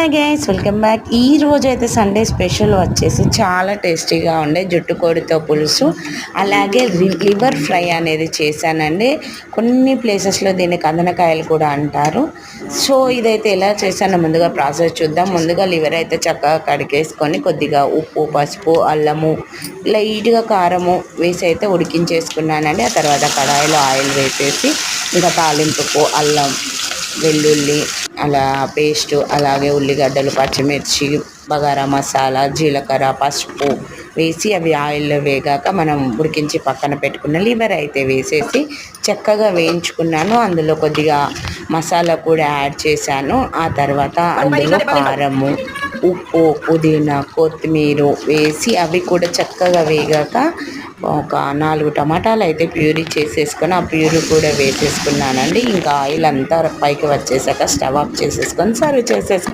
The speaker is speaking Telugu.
Hi guys, welcome back. ఈ రోజు అయితే సండే స్పెషల్ వచ్చేసి చాలా టేస్టీగా ఉండే జుట్టు కోడితో పులుసు, అలాగే లివర్ ఫ్రై అనేది చేశానండి. కొన్ని ప్లేసెస్లో దీన్ని కందనకాయలు కూడా అంటారు. సో ఇదైతే ఎలా చేశానో ముందుగా ప్రాసెస్ చూద్దాం. ముందుగా లివర్ అయితే చక్కగా కడిగేసుకొని కొద్దిగా ఉప్పు, పసుపు, అల్లము, లైట్గా కారము వేసి అయితే ఉడికించేసుకున్నానండి. ఆ తర్వాత కడాయిలో ఆయిల్ వేసేసి ఇంకా తాలింపుకు అల్లం, వెల్లుల్లి అలా పేస్టు, అలాగే ఉల్లిగడ్డలు, పచ్చిమిర్చి, బగారా మసాలా, జీలకర్ర, పసుపు వేసి అవి ఆయిల్లో వేగాక మనం ఉడికించి పక్కన పెట్టుకున్న లివర్ అయితే వేసేసి చక్కగా వేయించుకున్నాను. అందులో కొద్దిగా మసాలా కూడా యాడ్ చేశాను. ఆ తర్వాత అందులో కారము, ఉప్పు, పుదీనా, కొత్తిమీర వేసి అవి కూడా చక్కగా వేగాక ఒక 4 టమాటాలు అయితే ప్యూరీ చేసేసుకొని ఆ ప్యూరీ కూడా వేసేసుకున్నానండి. ఇంకా ఆయిల్ అంతా పైకి వచ్చేసాక స్టవ్ ఆఫ్ చేసేసుకొని సర్వ్ చేసేసుకో.